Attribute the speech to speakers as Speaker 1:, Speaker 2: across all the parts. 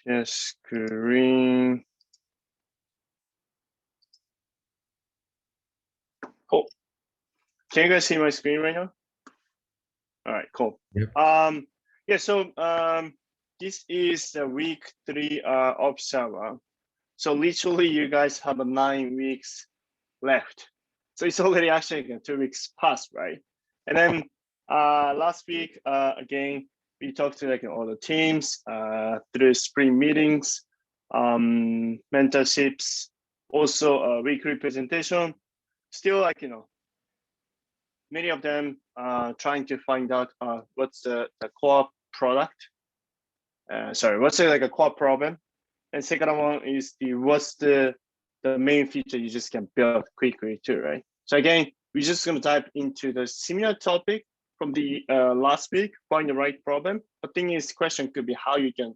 Speaker 1: share screen. Cool. Can you guys see my screen right now? All right, cool.
Speaker 2: Yep.
Speaker 1: Yeah, so this is the week 3 of summer. So literally you guys have 9 weeks left. So it's already actually 2 weeks past, right? And then last week, again, we talked to all the teams through spring meetings, mentorships, also a weekly presentation. Still many of them trying to find out what's the core product. What's a core problem? And second one is what's the main feature you just can build quickly too, right? So again, we're just gonna dive into the similar topic from the last week, find the right problem. The thing is, question could be how you can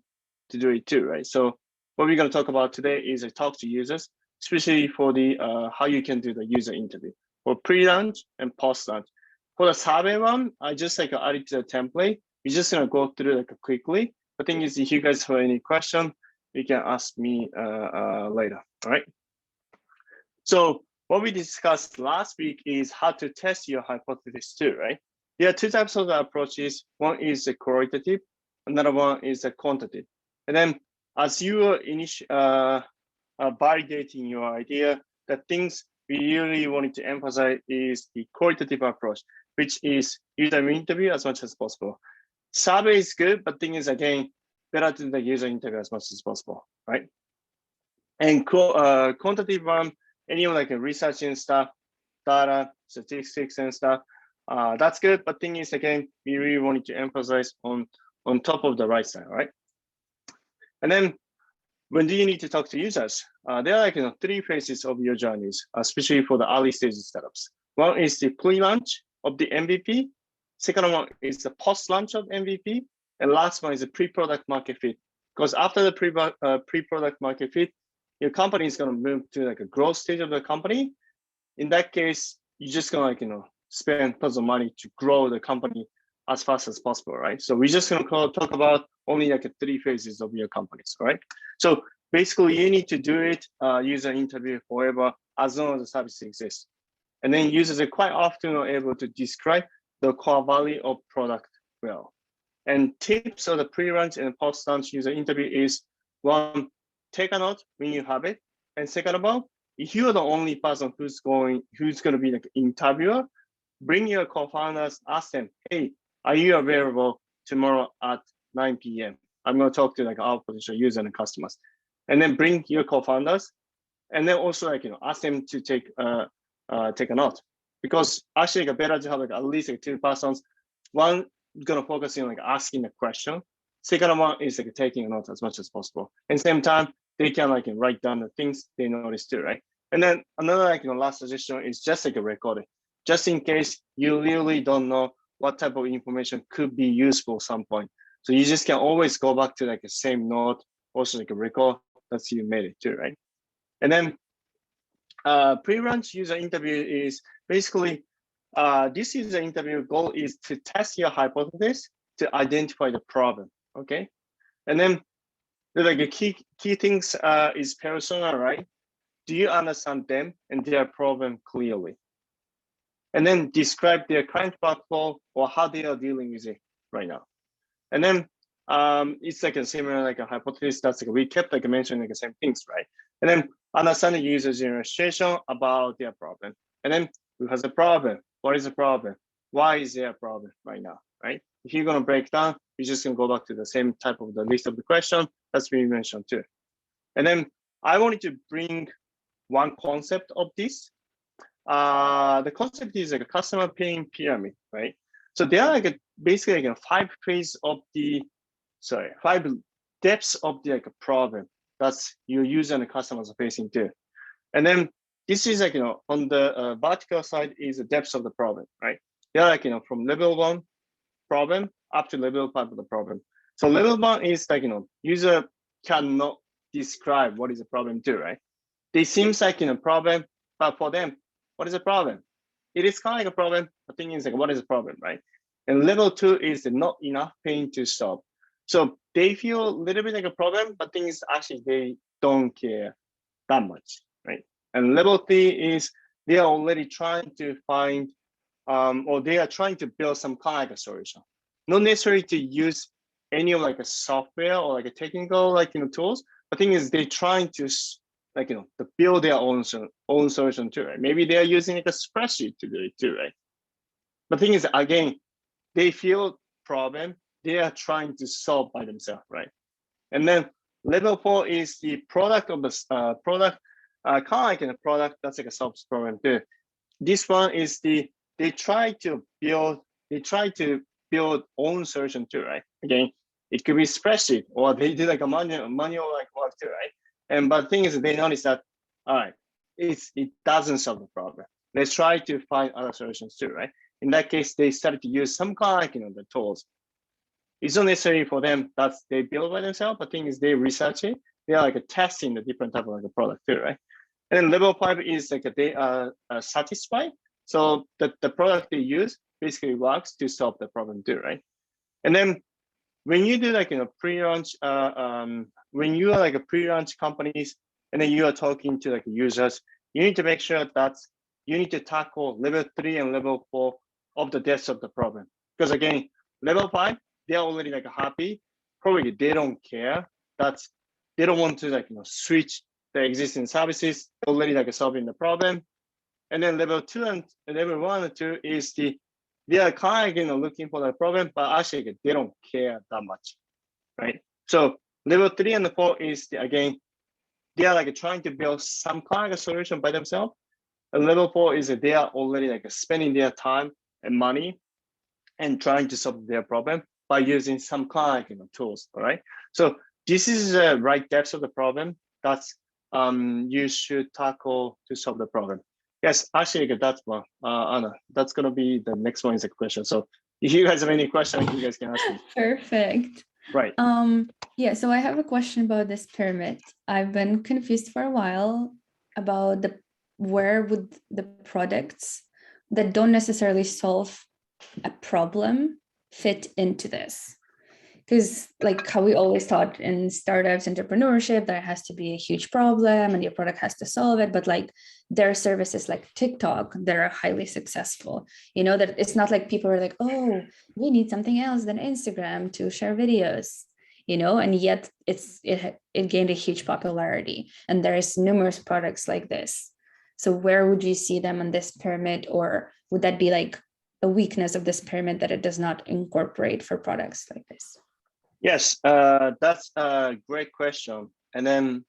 Speaker 1: to do it too, right? So what we're gonna talk about today is a talk to users, especially for the how you can do the user interview for pre-launch and post-launch. For the survey one, I just added to the template. We're just gonna go through quickly. The thing is, if you guys have any question, you can ask me later, all right? So what we discussed last week is how to test your hypothesis too, right? There are 2 types of approaches. One is the qualitative, another one is the quantitative. And then as you are validating your idea, the things we really wanted to emphasize is the qualitative approach, which is user interview as much as possible. Survey is good, but thing is, again, better to do the user interview as much as possible, right? And quantitative one, anyone researching stuff, data, statistics and stuff, that's good. But thing is, again, we really wanted to emphasize on top of the right side, right? And then when do you need to talk to users? There are 3 phases of your journeys, especially for the early stage startups. One is the pre-launch of the MVP. Second one is the post-launch of MVP. And last one is the pre-product market fit. Because after the pre-product market fit, your company is going to move to a growth stage of the company. In that case, you're just going to spend tons of money to grow the company as fast as possible, right? So we're just going to talk about only 3 phases of your companies, right? So basically, you need to do it user interview forever as long as the service exists. And then users are quite often able to describe the core value of product well. And tips of the pre-launch and post-launch user interview is 1, take a note when you have it. And second of all, if you're the only person who's going to be the interviewer, bring your co-founders, ask them, hey, are you available tomorrow at 9 p.m.? I'm going to talk to our potential users and customers. And then bring your co-founders, and then also ask them to take a note. Because actually better to have at least 2 persons. One gonna focus on asking a question. Second one is taking a note as much as possible. And same time, they can write down the things they notice too, right? And then another last suggestion is just record it, just in case you really don't know what type of information could be useful at some point. So you just can always go back to the same note, also record that you made it too, right? And then pre-launch user interview is basically this user interview goal is to test your hypothesis to identify the problem, okay? And then the key things is persona, right? Do you understand them and their problem clearly? And then describe their current workflow or how they are dealing with it right now. And then it's a similar a hypothesis that's we kept mentioning the same things, right? And then understand the user's illustration about their problem. And then who has a problem? What is the problem? Why is there a problem right now, right? If you're gonna break down, you're just gonna go back to the same type of the list of the question that's been mentioned too. And then I wanted to bring one concept of this. The concept is a customer pain pyramid, right? So there are basically 5 phases of the 5 depths of the problem that's your user and the customers are facing too. And then this is on the vertical side is the depths of the problem, right? They're from level 1 problem up to level 5 of the problem. So level 1 is user cannot describe what is the problem too, right? They seems like a problem, but for them, what is the problem? It is kind of a problem. The thing is what is the problem, right? And level 2 is not enough pain to stop. So they feel a little bit like a problem, but thing is actually they don't care that much, right? And level 3 is they are already trying to find or they are trying to build some kind of like a solution, not necessarily to use any of like a software or like a technical like tools. The thing is they trying to like to build their own solution too, right? Maybe they are using like a spreadsheet to do it too, right? The thing is, again, they feel problem they are trying to solve by themselves, right? And then level 4 is the product of the product, kind of like a product that's like a solves problem too. This one is they try to build own solution too, right? Again, it could be spreadsheet or they do like a manual like work too, right? And but the thing is they notice that all right, it doesn't solve the problem. Let's try to find other solutions too, right? In that case, they started to use some kind of like, the tools. It's not necessarily for them that they build by themselves, but the thing is they research it. They are like testing the different type of like a product too, right? And then level 5 is like they are satisfied. So the product they use basically works to solve the problem too, right? And then when you do like pre-launch, when you are like a pre-launch companies, and then you are talking to like users, you need to make sure that you need to tackle level 3 and level 4 of the depths of the problem. Because again, level 5, they're already like happy. Probably they don't care. They don't want to like switch the existing services, already like solving the problem. And then level 2 and level 1 and 2 is they are kind of looking for the problem, but actually they don't care that much, right? So level 3 and 4 is again they are like trying to build some kind of solution by themselves. And level 4 is that they are already like spending their time and money and trying to solve their problem by using some kind of tools. All right. So this is the right depth of the problem that's you should tackle to solve the problem. Yes, actually that's one. Anna, that's gonna be the next one is a question. So if you guys have any questions, you guys can ask me.
Speaker 2: Perfect.
Speaker 1: Right.
Speaker 2: Yeah, so I have a question about this pyramid. I've been confused for a while about where would the products that don't necessarily solve a problem fit into this. Because like how we always thought in startups, entrepreneurship, there has to be a huge problem and your product has to solve it. But like there are services like TikTok that are highly successful. That it's not like people are like, oh, we need something else than Instagram to share videos. And yet it gained a huge popularity. And there's numerous products like this. So where would you see them on this pyramid? Or would that be like a weakness of this pyramid that it does not incorporate for products like this?
Speaker 1: Yes, that's a great question. And then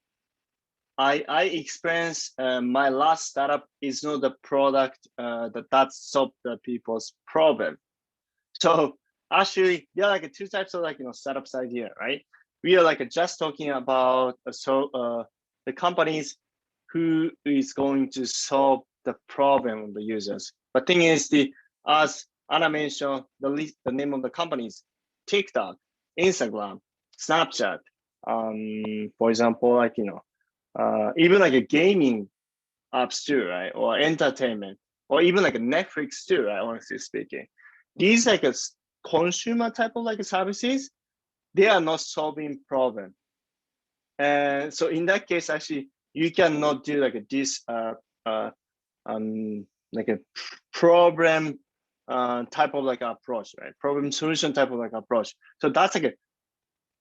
Speaker 1: I experienced my last startup is not the product that solved the people's problem. So actually, there are like two types of startups idea, right? We are like just talking about the companies who is going to solve the problem of the users. But thing is, as Anna mentioned, the name of the companies, TikTok, Instagram, Snapchat, for example, even like a gaming apps too, right? Or entertainment, or even like a Netflix too, right? Honestly speaking, these like a consumer type of like services, they are not solving problem. And so in that case, actually, you cannot do like this like a problem type of like approach, right? Problem solution type of like approach. So that's like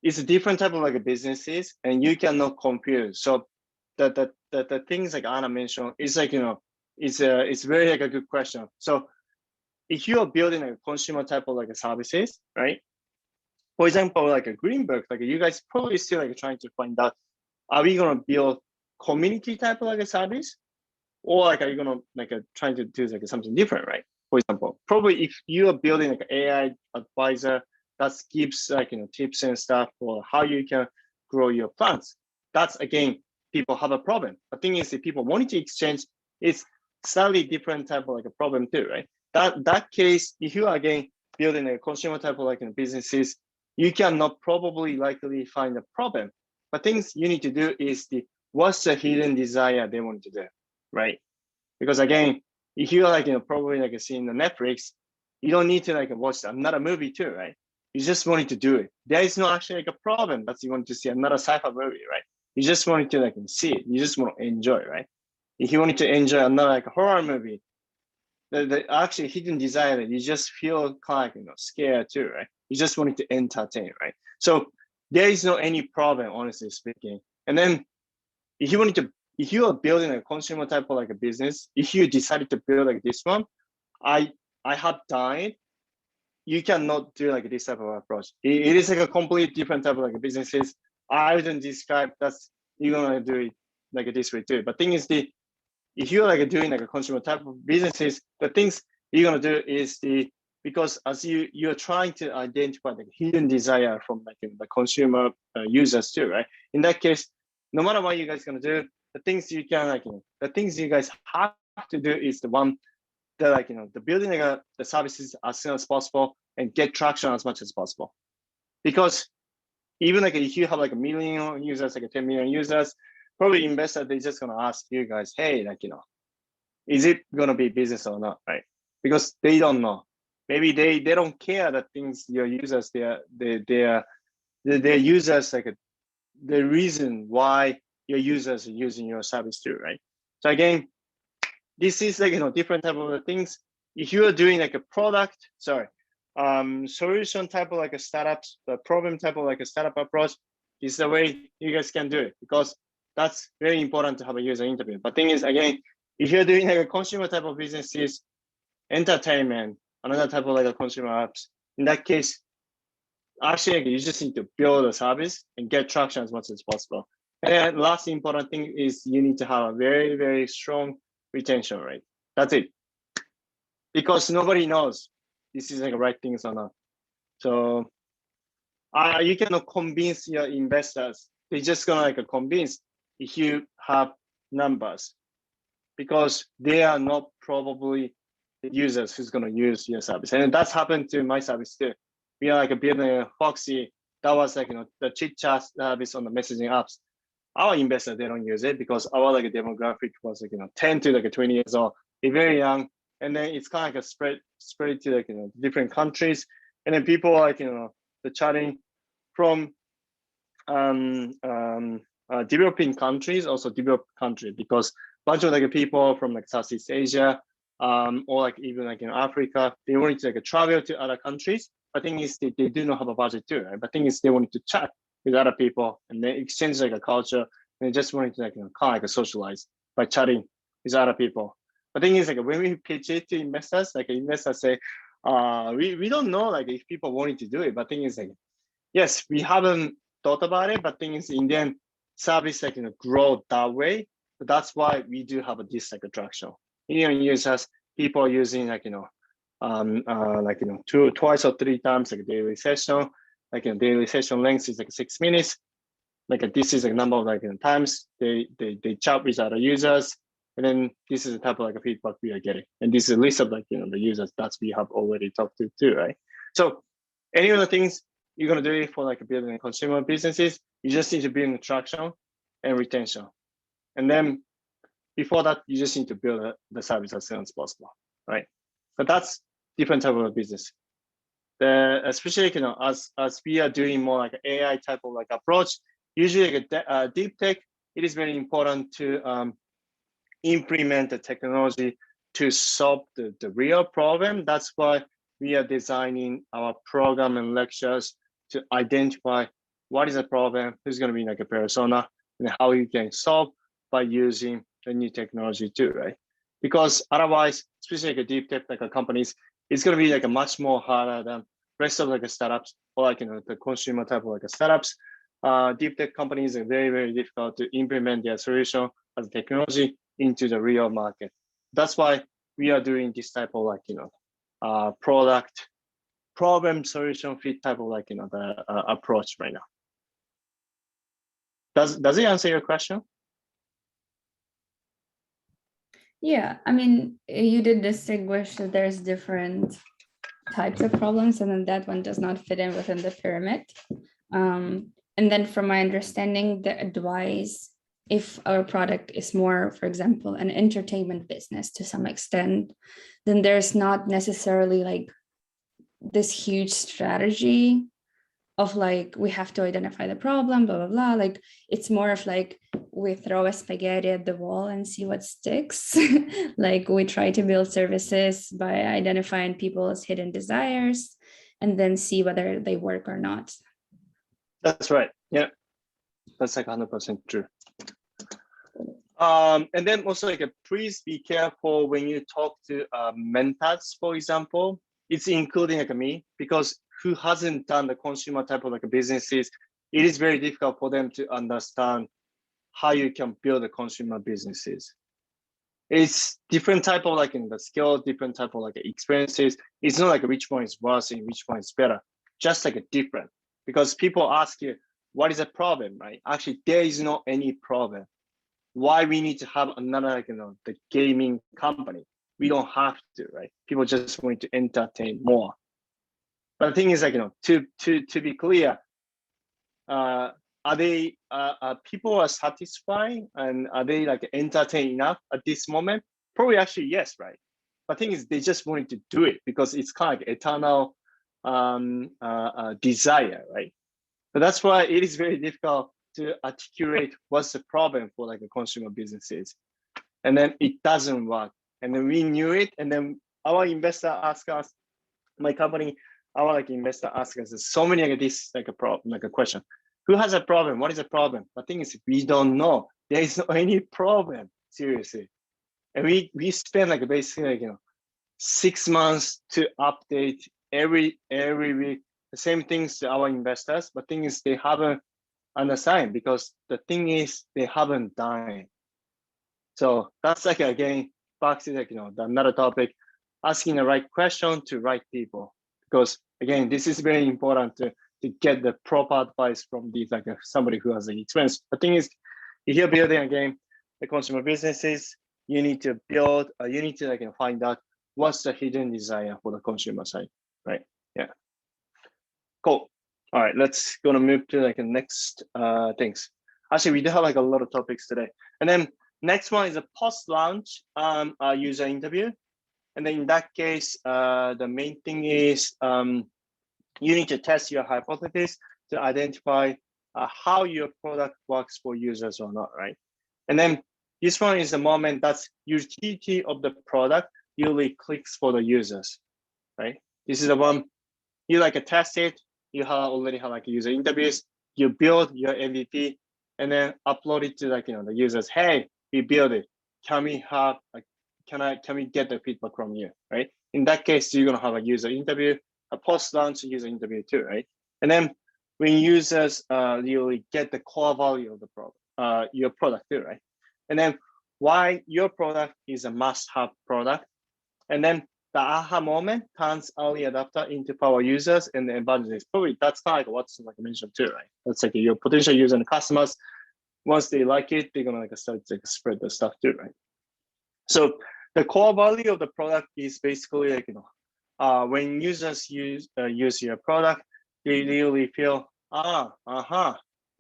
Speaker 1: it's a different type of like a businesses, and you cannot compare. So the things like Anna mentioned is like it's very like a good question. So if you are building a consumer type of like a services, right? For example, like a Greenberg, like you guys probably still like trying to find out, are we gonna build community type of like a service, or like are you gonna like trying to do like something different, right? For example, probably if you are building like an AI advisor that gives like tips and stuff for how you can grow your plants, that's again people have a problem. The thing is, if people want to exchange, it's slightly different type of like a problem too, right? That case, if you are again building a consumer type of like businesses, you cannot probably likely find a problem. But things you need to do is what's the hidden desire they want to do, right? Because again, if you're like probably like seeing the Netflix, you don't need to like watch another movie too, right? You just wanted to do it. There is no actually like a problem that you want to see another sci-fi movie, right? You just wanted to like see it. You just want to enjoy, right? If you wanted to enjoy another like horror movie, the actually hidden desire, you just feel kind of scared too, right? You just wanted to entertain, right? So there is no any problem, honestly speaking. And then if you are building a consumer type of like a business, if you decided to build like this one, I have done it. You cannot do like this type of approach. It is like a completely different type of like businesses. I wouldn't describe that's you're gonna do it like this way too. But thing is if you're like doing like a consumer type of businesses, the things you're gonna do is because as you're trying to identify the hidden desire from like the consumer users too, right? In that case, no matter what you guys gonna do, the things you can like the things you guys have to do is the building like the services as soon as possible and get traction as much as possible. Because even like if you have like 1 million users, like 10 million users, probably investors they're just gonna ask you guys, hey, is it gonna be business or not, right? Because they don't know. Maybe they don't care that things your users their users like the reason why your users are using your service too, right? So again, this is like different type of things. If you are doing like a product, solution type of like a startups, the problem type of like a startup approach is the way you guys can do it, because that's very important to have a user interview. But thing is, again, if you're doing like a consumer type of businesses, entertainment, another type of like a consumer apps, in that case, actually you just need to build a service and get traction as much as possible. And last important thing is you need to have a very, very strong retention rate. That's it. Because nobody knows this is like the right things or not. So you cannot convince your investors. They're just gonna like convince if you have numbers, because they are not probably the users who's gonna use your service. And that's happened to my service too. We are like building a Foxy that was like the chit chat service on the messaging apps. Our investors they don't use it because our like demographic was like 10 to like 20 years old. They're very young, and then it's kind of like a spread to like different countries, and then people like the chatting from developing countries, also developed country, because a bunch of like people from like Southeast Asia, or like even like Africa, they wanted to like travel to other countries. But thing is, they do not have a budget too, right? But thing is, they wanted to chat with other people and they exchange like a culture, and they just wanted to like kind of like socialize by chatting with other people. But thing is, like when we pitch it to investors, like investors say, we don't know like if people wanted to do it. But thing is, like yes, we haven't thought about it, but thing is, in the end, service like grow that way. But that's why we do have this like attraction. Users, people using like twice or three times like a daily session. Like daily session length is like 6 minutes. Like this is a number of like times they chat with other users, and then this is the type of like feedback we are getting. And this is a list of like the users that we have already talked to too, right? So any of the things you're gonna do it for like building consumer businesses, you just need to build traction and retention, and then before that, you just need to build the service as soon as possible, right? But that's different type of business. Especially as we are doing more like AI type of like approach, usually like deep tech, it is very important to implement the technology to solve the real problem. That's why we are designing our program and lectures to identify what is the problem, who's going to be like a persona, and how you can solve by using the new technology too, right? Because otherwise, especially like a deep tech like companies, it's going to be like a much more harder than rest of like a startups or like the consumer type of like a startups. Deep tech companies are very, very difficult to implement their solution as a technology into the real market. That's why we are doing this type of like product problem solution fit type of like the approach right now. Does it answer your question?
Speaker 2: Yeah, I mean, you did distinguish that there's different types of problems, and then that one does not fit in within the pyramid. And then from my understanding, the advice, if our product is more, for example, an entertainment business to some extent, then there's not necessarily like this huge strategy of like, we have to identify the problem, blah, blah, blah. Like, it's more of like, we throw a spaghetti at the wall and see what sticks. Like, we try to build services by identifying people's hidden desires and then see whether they work or not.
Speaker 1: That's right. Yeah, that's like 100% true. And then also like please be careful when you talk to mentors, for example. It's including like me, because who hasn't done the consumer type of like businesses, it is very difficult for them to understand how you can build a consumer businesses. It's different type of like in the skill, different type of like experiences. It's not like which one is worse and which one is better, just like a different. Because people ask you, what is the problem, right? Actually, there is not any problem. Why we need to have another, like, the gaming company? We don't have to, right? People just want to entertain more. But the thing is, like, to be clear, are they people are satisfied and are they like entertained enough at this moment? Probably actually yes, right? But the thing is, they just wanted to do it because it's kind of like eternal desire, right? But that's why it is very difficult to articulate what's the problem for like a consumer businesses, and then it doesn't work, and then we knew it, and then our investor asked us, my company, our like investor asked us so many like this like a problem, like a question, who has a problem, what is the problem? The thing is, we don't know. There is no any problem, seriously. And we spend like basically like 6 months to update every week the same things to our investors, but thing is they haven't understand, because the thing is they haven't done it. So that's like again back to like another topic, asking the right question to right people, because again this is very important to get the proper advice from these like somebody who has the experience. The thing is, if you're building again the consumer businesses, you need to build you need to like find out what's the hidden desire for the consumer side, right? Yeah, cool. All right, let's gonna move to like the next things. Actually, we do have like a lot of topics today. And then next one is a post-launch user interview. And then in that case, the main thing is you need to test your hypothesis to identify how your product works for users or not, right? And then this one is the moment that's utility of the product usually clicks for the users, right? This is the one you like test it. You already have like user interviews, you build your MVP, and then upload it to like the users. Hey, we built it. Can we have like can we get the feedback from you, right? In that case, you're gonna have a user interview, a post-launch user interview too, right? And then when users really get the core value of the product, your product too, right? And then why your product is a must-have product, and then the aha moment turns early adopter into power users and the evangelists. Probably that's kind of like what's like mentioned too, right? That's like your potential user and customers. Once they like it, they're gonna like start to spread the stuff too, right? So the core value of the product is basically like when users use your product, they really feel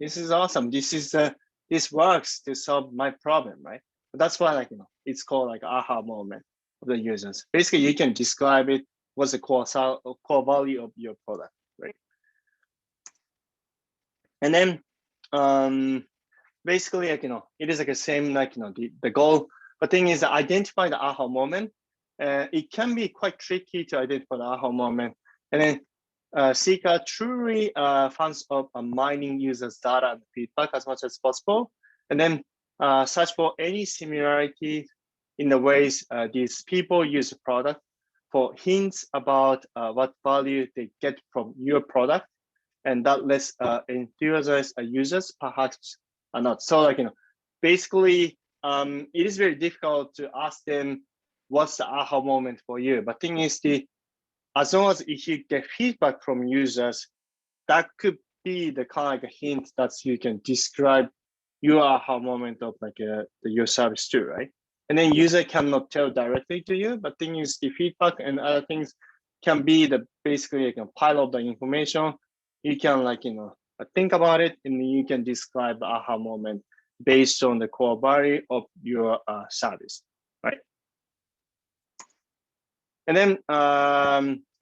Speaker 1: this is awesome. This works to solve my problem, right? But that's why like it's called like aha moment of the users. Basically, you can describe it. What's the core value of your product, right? And then basically like it is like the same like the goal. But thing is, identify the aha moment. It can be quite tricky to identify the aha moment. And then Seeker truly fans of mining users' data and feedback as much as possible. And then search for any similarity in the ways these people use the product, for hints about what value they get from your product, and that lets enthusiast users perhaps are not. So like basically it is very difficult to ask them what's the aha moment for you. But thing is, as long as if you get feedback from users, that could be the kind of like a hint that you can describe your aha moment of like your service too, right? And then user cannot tell directly to you, but thing is the feedback and other things can be the basically like a pile of the information. You can like think about it, and then you can describe the aha moment based on the core value of your service, right? And then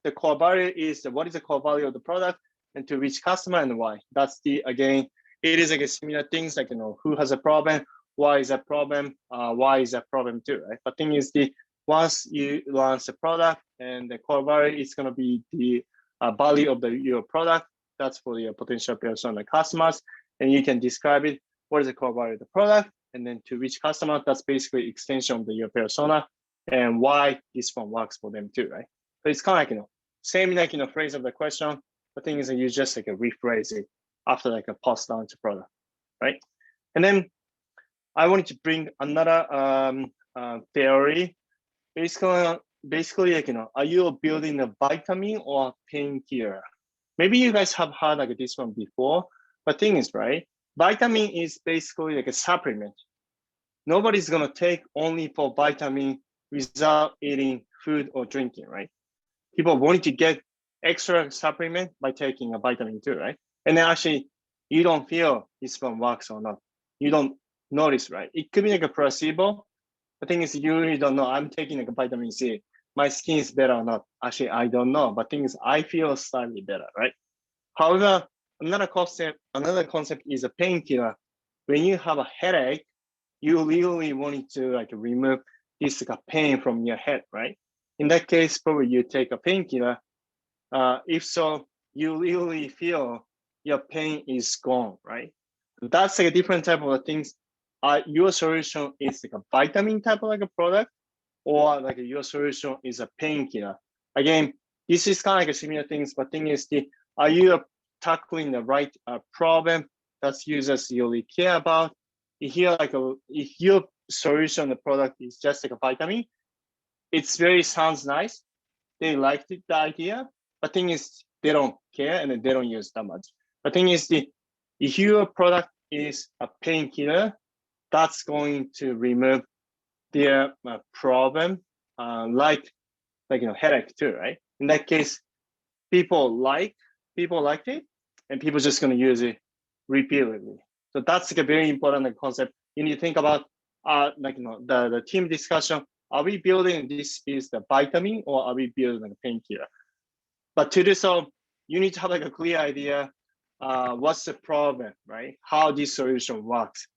Speaker 1: the core value is what is the core value of the product and to which customer and why. That's the, again, it is like a similar things like, who has a problem, why is that problem, why is that problem too, right? But thing is once you launch the product and the core value is going to be the value of your product, that's for your potential persona customers, and you can describe it, what is the core value of the product, and then to which customer, that's basically extension of your persona, and why this one works for them too, right? So it's kind of like, same like, phrase of the question. The thing is that you just like rephrase it after like a post-launch product, right? And then I wanted to bring another theory. Basically, like, are you building a vitamin or painkiller? Maybe you guys have heard like this one before, but thing is, right? Vitamin is basically like a supplement. Nobody's gonna take only for vitamin without eating food or drinking, right? People want to get extra supplement by taking a vitamin too, right? And then actually, you don't feel this one works or not. You don't notice, right? It could be like a placebo. The thing is, you really don't know. I'm taking like a vitamin C. My skin is better or not. Actually, I don't know. But thing is, I feel slightly better, right? However, another concept is a painkiller. When you have a headache, you really want to like remove this like a pain from your head, right? In that case, probably you take a painkiller. If so, you really feel your pain is gone, right? That's like a different type of things. Your solution is like a vitamin type of like a product, or like your solution is a painkiller. Again, this is kind of like a similar things, but thing is, are you tackling the right problem that users really care about? If your solution, the product is just like a vitamin, it's very sounds nice. They liked the idea, but thing is, they don't care and they don't use that much. But thing is, if your product is a painkiller, that's going to remove their problem, like headache too, right? In that case, people liked it, and people just going to use it repeatedly. So that's like a very important concept. You need to think about the team discussion. Are we building this is the vitamin, or are we building a painkiller? But to do so, you need to have like a clear idea. What's the problem, right? How this solution works,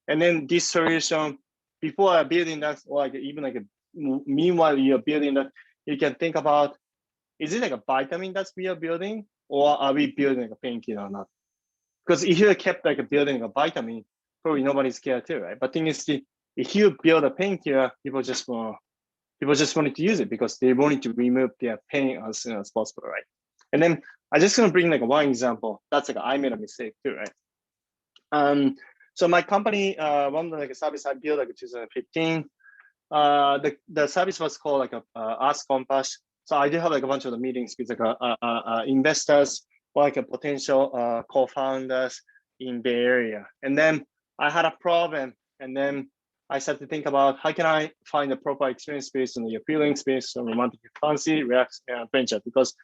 Speaker 1: and then this solution, before building that, or like even like meanwhile you're building that, you can think about, is it like a vitamin that we are building, or are we building like a painkiller or not? Because if you kept like building a vitamin, probably nobody's care too, right? But thing is, if you build a painkiller, people just wanted to use it because they wanted to remove their pain as soon as possible, right? And then I just gonna bring like one example. That's like I made a mistake too, right? So my company, one of the service I built like in 2015, the service was called like a Ask Compass. So I did have like a bunch of the meetings with like investors or like a potential co-founders in Bay Area. And then I had a problem, and then I started to think about how can I find a proper experience based on your feeling space on romantic fancy, React, and venture, because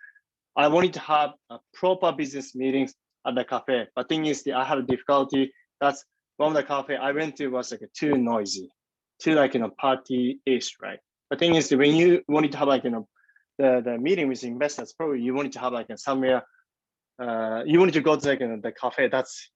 Speaker 1: I wanted to have a proper business meetings at the cafe. But thing is, I had a difficulty. That's one of the cafe I went to was like too noisy, too like party-ish, right? The thing is, when you wanted to have like the meeting with investors, probably you wanted to have like somewhere, you wanted to go to like the cafe that's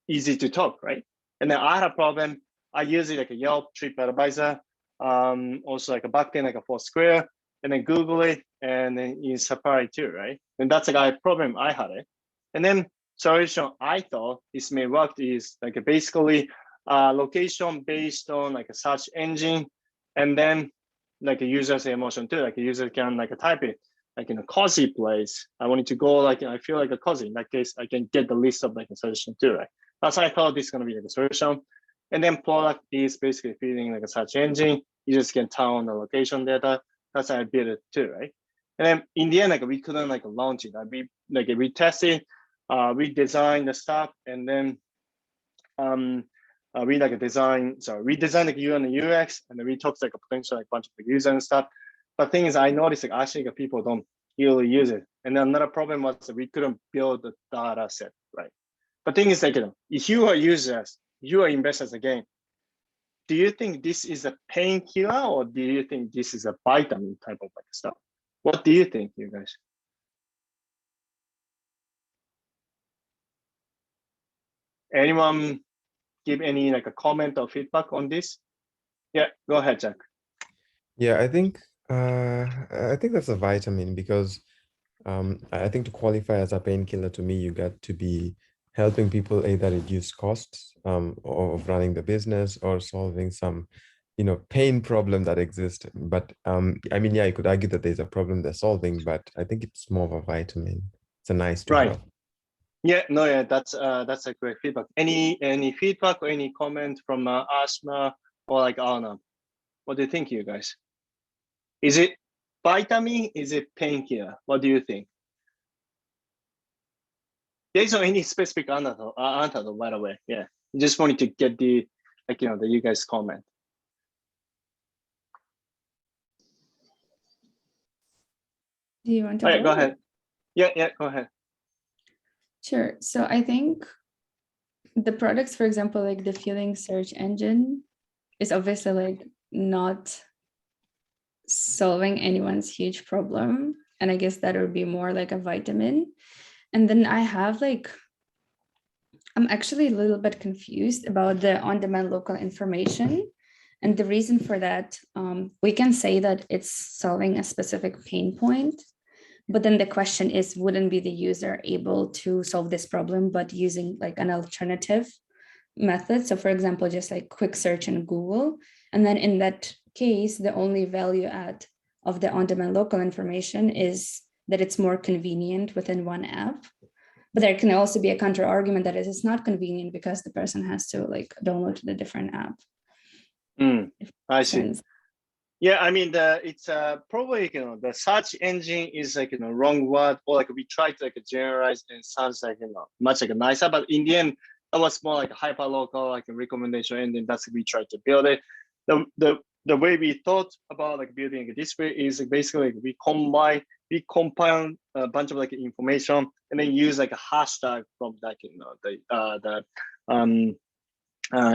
Speaker 1: easy to talk, right? And then I had a problem. I use it like a Yelp, TripAdvisor, also like a back then like a Foursquare, and then Google it, and then in Safari too, right? And that's like a problem I had it. And then solution I thought this may work is like basically location based on like a search engine, and then like a user's emotion too. Like a user can like type it like in a cozy place. I wanted to go like I feel like a cozy. In that case, I can get the list of like a solution too, right? That's why I thought this is gonna be like a solution. And then product is basically feeding like a search engine. You just can turn on the location data. That's how I built it too, right? And then in the end, like we couldn't like launch it. We tested, we designed the stuff, and then we designed like UI and UX, and then we talked like a potential like bunch of the user and stuff. But thing is, I noticed like actually like, people don't really use it. And then another problem was that we couldn't build the data set, right? But thing is like, if you are users, you are investors again, do you think this is a painkiller, or do you think this is a vitamin type of like stuff? What do you think, you guys? Anyone give any like a comment or feedback on this? Yeah, go ahead, Jack.
Speaker 3: Yeah, I think that's a vitamin because I think to qualify as a painkiller, to me, you got to be helping people either reduce costs of running the business or solving some, pain problem that exists. But I mean, yeah, you could argue that there's a problem they're solving, but I think it's more of a vitamin. It's a nice to
Speaker 1: Right.
Speaker 3: have.
Speaker 1: Yeah, no, yeah, that's a great feedback. Any feedback or any comment from Asma or like Anna? What do you think, you guys? Is it vitamin? Is it painkiller? What do you think? There isn't any specific answer, though, by the way. Yeah, just wanted to get the you guys comment.
Speaker 2: Do you want to
Speaker 1: go ahead? Yeah, go ahead.
Speaker 2: Sure. So I think the products, for example, like the feeling search engine is obviously like not solving anyone's huge problem. And I guess that would be more like a vitamin. And then I have like, I'm actually a little bit confused about the on-demand local information. And the reason for that, we can say that it's solving a specific pain point. But then the question is, wouldn't be the user able to solve this problem, but using like an alternative method? So for example, just like quick search in Google. And then in that case, the only value add of the on-demand local information is that it's more convenient within one app. But there can also be a counter argument that it's not convenient because the person has to like download the different app.
Speaker 1: I see. Yeah, I mean it's probably the search engine is like wrong word, or like we try to like generalize and sounds like much like nicer, but in the end that was more like a hyper local like a recommendation, and then that's we tried to build it. The way we thought about like building this way is like basically we compile a bunch of like information and then use like a hashtag from like the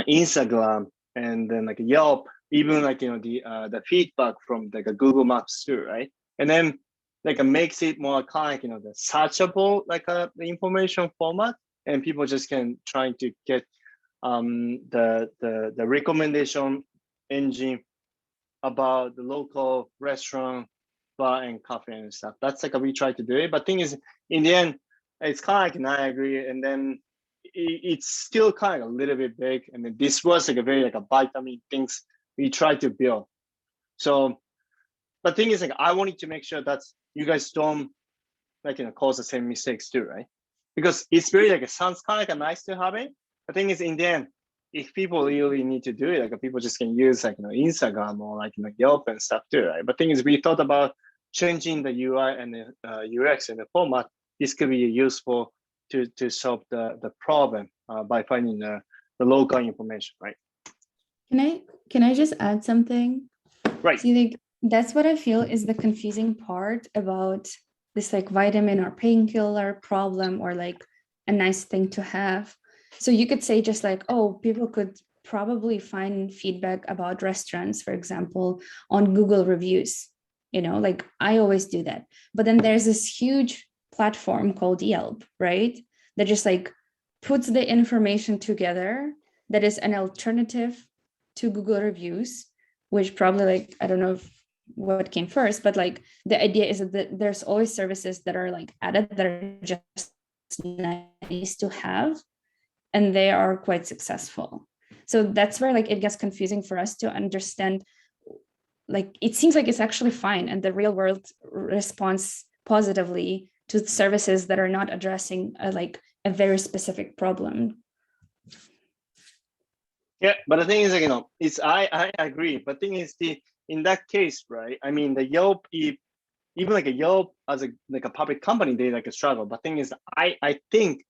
Speaker 1: Instagram and then like Yelp, even like the feedback from like a Google Maps too, right? And then like makes it more kind of the searchable like the information format, and people just can try to get the recommendation engine about the local restaurant, bar and cafe and stuff. That's like we try to do it, but thing is in the end it's kind of like I agree, and then it's still kind of a little bit big, and then this was like a very like a vitamin things we tried to build. So the thing is like I wanted to make sure that you guys don't like cause the same mistakes too, right? Because it's very like it sounds kind of like a nice to have it. The thing is in the end, if people really need to do it, like people just can use like Instagram or like Yelp and stuff too, right? But thing is we thought about changing the UI and the UX and the format. This could be useful to solve the problem by finding the local information, right?
Speaker 2: Can I just add something?
Speaker 1: Right.
Speaker 2: See, like that's what I feel is the confusing part about this like vitamin or painkiller problem or like a nice thing to have. So you could say just like, oh, people could probably find feedback about restaurants, for example, on Google reviews. Like I always do that. But then there's this huge platform called Yelp, right? That just like puts the information together that is an alternative to Google reviews, which probably like, I don't know what came first, but like the idea is that there's always services that are like added that are just nice to have, and they are quite successful. So that's where like it gets confusing for us to understand. Like it seems like it's actually fine, and the real world responds positively to services that are not addressing like a very specific problem.
Speaker 1: Yeah, but the thing is like it's I agree, but thing is in that case, right? I mean the Yelp, even like a Yelp as a public company, they like a struggle. But thing is I think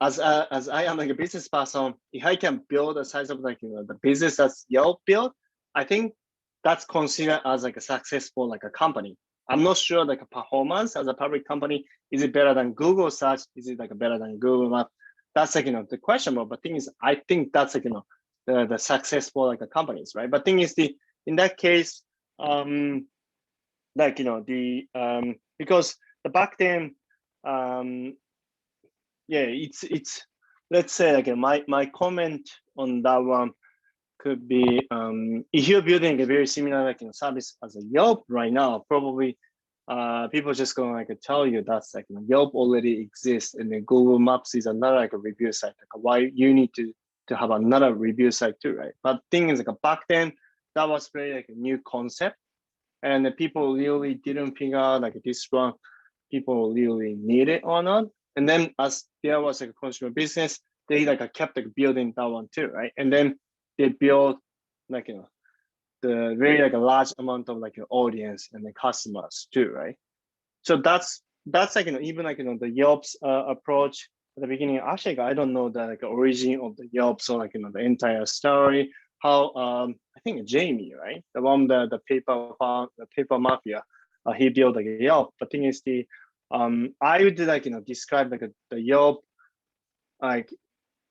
Speaker 1: as I am like a business person, if I can build a size of like the business that's Yelp built, I think that's considered as like a successful like a company. I'm not sure like a performance as a public company, is it better than Google search? Is it like better than Google Map? That's like the question mark. But thing is, I think that's like the successful like companies, right? But thing is in that case, like because the back then, yeah, it's let's say like my comment on that one could be if you're building a very similar like service as a Yelp right now, probably people just gonna like tell you that's like Yelp already exists, and then Google Maps is another like a review site. Like why you need to have another review site too, right? But thing is like back then that was very like a new concept, and the people really didn't figure out like this one people really need it or not. And then as there was like a consumer business, they like kept like building that one too, right? And then they built like the very like a large amount of like audience and the customers too, right? So that's like even like the Yelp's approach at the beginning. Actually, I don't know the like origin of the Yelp, so like the entire story. How I think Jamie, right, the one the paper mafia, he built like a Yelp. But thing is I would like describe like the Yelp like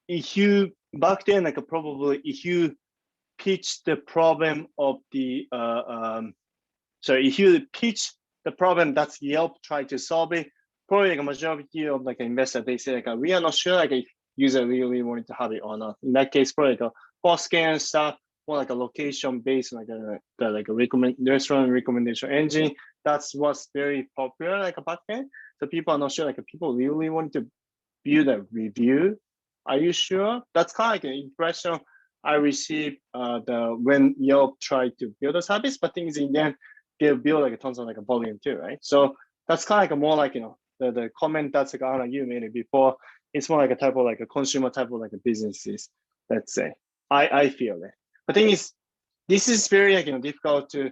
Speaker 1: if you back then like probably if you pitch the problem of the so if you pitch the problem that's Yelp try to solve it, probably like a majority of like investor they say like we are not sure like if user really wanted to have it or not. In that case, probably like a post scan stuff or like a location based like a restaurant recommendation engine. That's what's very popular like back then. So people are not sure like people really want to build a review. Are you sure? That's kind of like an impression I received when Yelp tried to build a service, but things in the end they build like a tons of like a volume too, right? So that's kind of like a more like the comment that's like I don't know you made it before. It's more like a type of like a consumer type of like a businesses. Let's say I feel that. The thing is, this is very like difficult to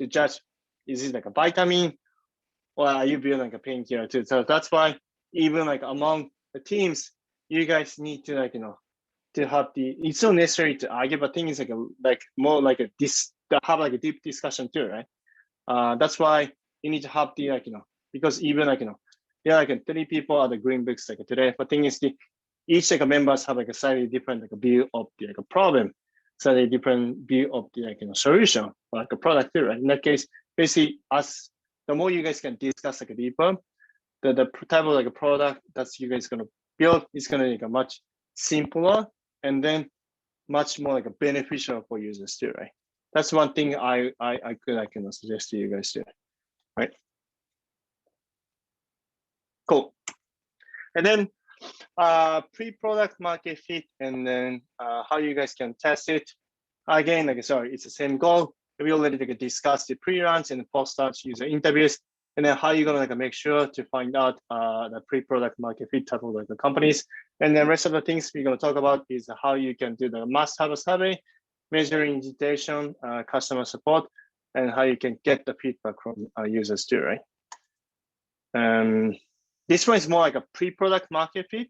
Speaker 1: judge. Is it like a vitamin or are you building like a painkiller too? So that's why even like among the teams, you guys need to like to have it's not necessary to argue, but thing is like more like to have like a deep discussion too, right? That's why you need to have the like because even like there are like 30 people at the green books like today, but thing is each like members have like a slightly different like a view of the like a problem, slightly different view of the like solution or like a product too, right? In that case, basically as the more you guys can discuss like a deeper, the type of like a product that's you guys gonna build is gonna be like a much simpler and then much more like a beneficial for users too, right? That's one thing I can suggest to you guys too, right? Cool. And then pre-product market fit, and then how you guys can test it. Again, like sorry, it's the same goal. We already like discussed the pre-launch and post-launch user interviews, and then how you're gonna like make sure to find out the pre-product market fit type of like the companies. And then rest of the things we're gonna talk about is how you can do the must-have survey, measuring digitation, customer support, and how you can get the feedback from users too, right? This one is more like a pre-product market fit.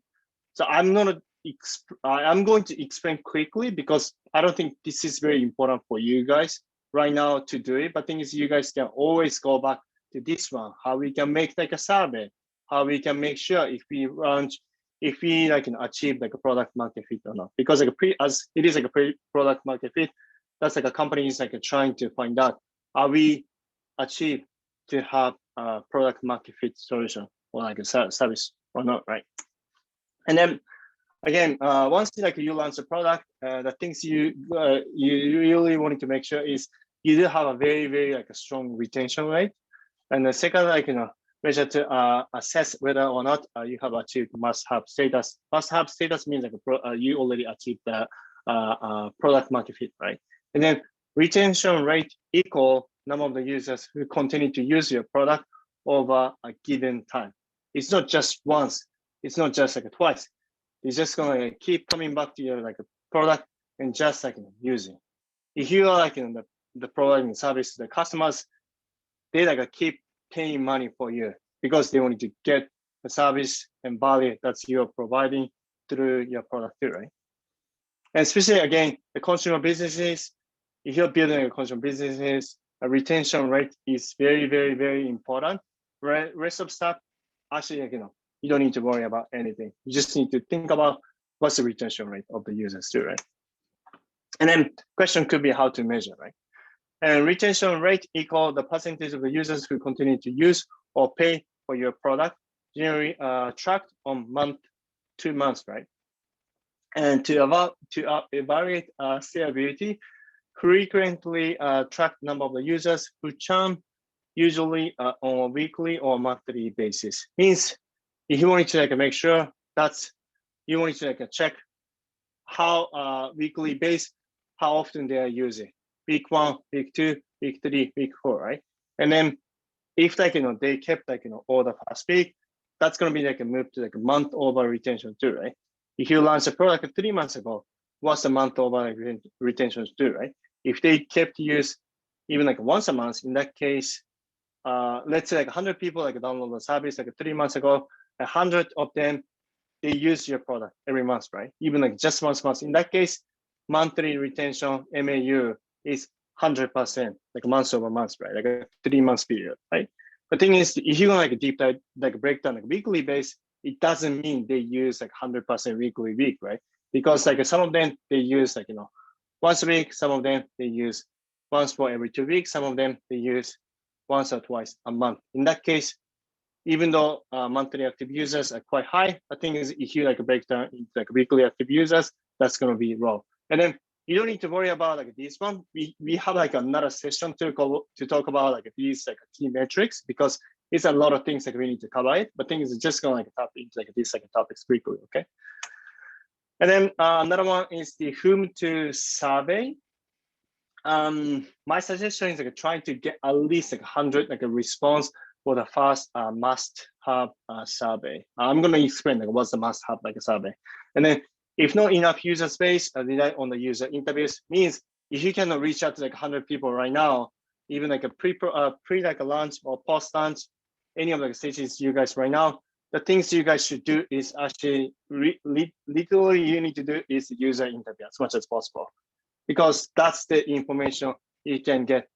Speaker 1: So I'm going to explain quickly because I don't think this is very important for you guys right now to do it. But thing is, you guys can always go back to this one, how we can make like a survey, how we can make sure if we like can achieve like a product market fit or not. Because like as it is like a pre-product market fit, that's like a company is like trying to find out, are we achieve to have a product market fit solution or like a service or not, right? And then again, once like you launch a product, the things you really wanted to make sure is you do have a very like a strong retention rate. And the second like measure to assess whether or not you have achieved must-have status. Must-have status means like you already achieved the product market fit, right? And then retention rate equal number of the users who continue to use your product over a given time. It's not just once. It's not just like twice. It's just gonna keep coming back to your like a product and just like using. If you are like the providing service to the customers, they like keep paying money for you because they want to get the service and value that's you're providing through your product too, right? And especially again, the consumer businesses, if you're building a consumer businesses, a retention rate is very important. Rest of stuff, actually, you don't need to worry about anything. You just need to think about what's the retention rate of the users too, right? And then question could be how to measure, right? And retention rate equal the percentage of the users who continue to use or pay for your product, generally tracked on month to month, right? And to evaluate stability, frequently track the number of the users who churn, usually on a weekly or monthly basis. Means if you want to like make sure that's you want to like check how weekly base, how often they are using. Week 1, week 2, week 3, week 4, right? And then if like they kept like all the past week, that's gonna be like a move to like a month over retention too, right? If you launched a product 3 months ago, what's the month over retention do, right? If they kept use even like once a month, in that case, let's say like 100 people like download the service like 3 months ago, 100 of them they use your product every month, right? Even like just once a month. In that case, monthly retention MAU is 100%, like month over month, right? Like a 3 month period, right? The thing is, if you want like a deep dive, like breakdown, like weekly base, it doesn't mean they use like 100% weekly week, right? Because like some of them they use like once a week, some of them they use once for every 2 weeks, some of them they use once or twice a month. In that case, even though monthly active users are quite high, the thing is if you like break down into like weekly active users, that's gonna be low. And then you don't need to worry about like this one. We have like another session to talk about like these like key metrics because it's a lot of things that we need to cover it. But things is just gonna like tap into like these like topics quickly, okay? And then another one is the whom to survey. My suggestion is like trying to get at least like 100 like a response for the first must-have survey. I'm gonna explain like what's the must-have like a survey. And then if not enough user space, rely on the user interviews. Means if you cannot reach out to like 100 people right now, even like a pre like a launch or post launch, any of the stages you guys right now, the things you guys should do is actually literally you need to do is user interview as much as possible, because that's the information you can get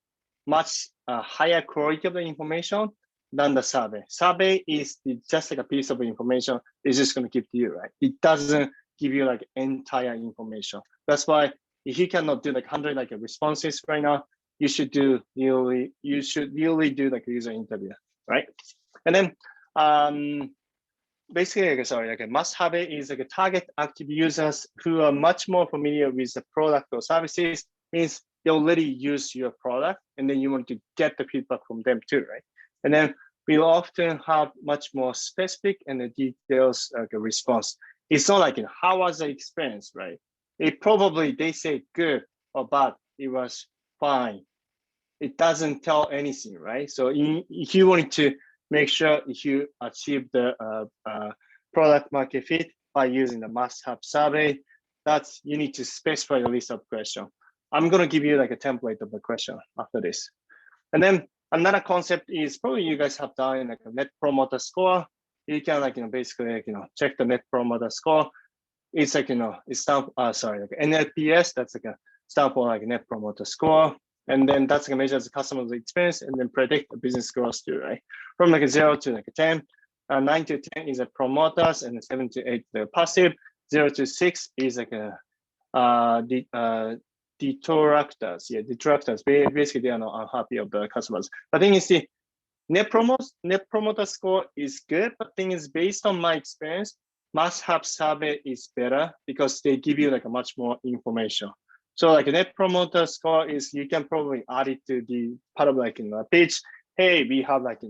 Speaker 1: much higher quality of the information than the survey. Survey is just like a piece of information. It's just going to give to you, right? It doesn't give you like entire information. That's why if you cannot do like 100 like responses right now, you should really do like a user interview, right? And then basically, like a must-have is like a target active users who are much more familiar with the product or services. Means they already use your product, and then you want to get the feedback from them too, right? And then we often have much more specific and the details like a response. It's not like how was the experience, right? It probably they say good or bad. It was fine. It doesn't tell anything, right? So if you wanted to make sure if you achieve the product market fit by using the must-have survey, that's you need to specify the list of questions. I'm gonna give you like a template of the question after this. And then another concept is probably you guys have done like a net promoter score. You can like basically like check the net promoter score. It's like it's like NLPS. That's like a stand for like net promoter score. And then that's gonna measure the customer's experience and then predict the business growth too, right? From like a 0 to like a 10, 9 to 10 is a promoters, and 7 to 8 the passive. 0 to 6 is like a detractors. Yeah, detractors. Basically, they are not unhappy of the customers. But thing is, the net promoter score is good. But thing is, based on my experience, must-have survey is better because they give you like a much more information. So like a net promoter score is you can probably add it to the part of like a page. Hey, we have like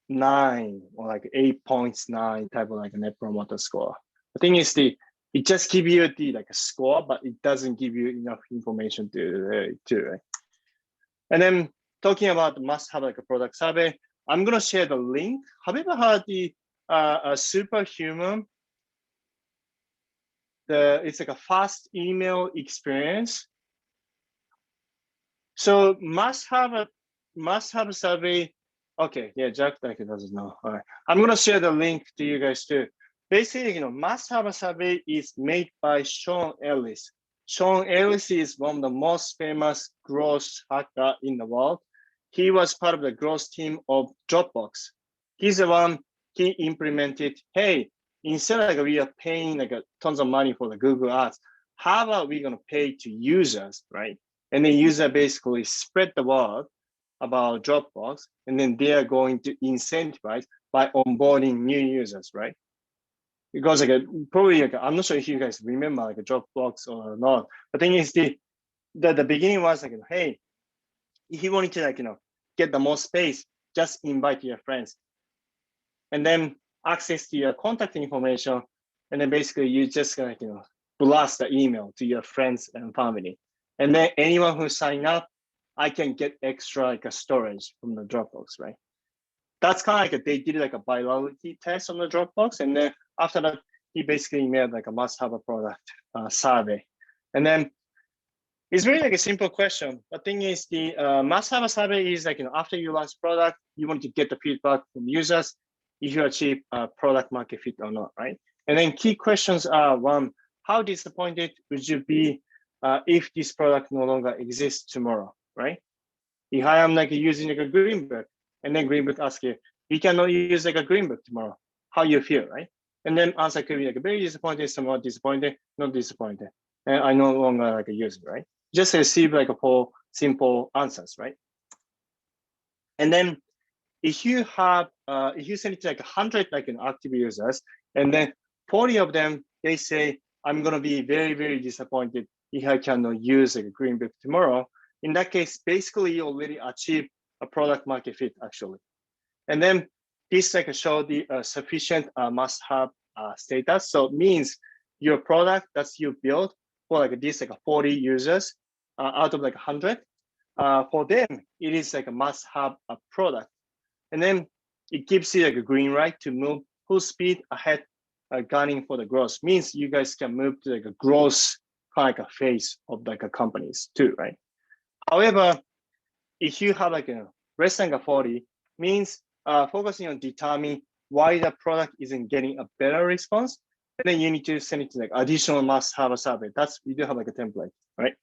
Speaker 1: 9 or like 8.9 type of like a net promoter score. The thing is it just gives you the like a score, but it doesn't give you enough information to right? And then talking about the must-have like a product survey, I'm gonna share the link. Have you ever heard the Superhuman? It's like a fast email experience. So must-have a survey. Okay, yeah, Jack like doesn't know. All right, I'm gonna share the link to you guys too. Basically, must-have a survey is made by Sean Ellis. Sean Ellis is one of the most famous growth hacker in the world. He was part of the growth team of Dropbox. He's the one he implemented. Hey, instead of like we are paying like tons of money for the Google Ads, how about we gonna pay to users, right? and then user basically spread the word about Dropbox, and then they are going to incentivize by onboarding new users, right? Because like probably like, I'm not sure if you guys remember like a Dropbox or not. The thing is the beginning was like, hey, if you wanted to like get the more space, just invite your friends, and then access to your contact information, and then basically you just like blast the email to your friends and family, and then anyone who sign up, I can get extra like a storage from the Dropbox, right? That's kind of like they did like a virality test on the Dropbox, and then after that, he basically made like a must-have a product survey, and then it's really like a simple question. The thing is, the must-have a survey is like after you launch product, you want to get the feedback from users if you achieve product market fit or not, right? And then key questions are: one, how disappointed would you be if this product no longer exists tomorrow, right? If I am like using like a Greenbook, and then Greenbook asks you cannot use like a Greenbook tomorrow, how you feel, right? And then answer could be like very disappointed, somewhat disappointed, not disappointed, and I no longer like a user, right? Just receive like a 4 simple answers, right? And then if you have, if you send it to like 100 like active users, and then 40 of them, they say, I'm gonna be very, very disappointed if I cannot use a Greenbook tomorrow. In that case, basically you already achieve a product market fit actually. And then this like show the sufficient must-have status. So it means your product that's you built for like this like 40 users out of like 100, for them it is like a must-have product. And then it gives you like a green light to move full speed ahead, gunning for the growth. Means you guys can move to like a growth kind of like a phase of like a companies too, right? However, if you have like a less than a 40, means focusing on determining why the product isn't getting a better response, and then you need to send it to like additional must-have a survey. That's we do have like a template, right?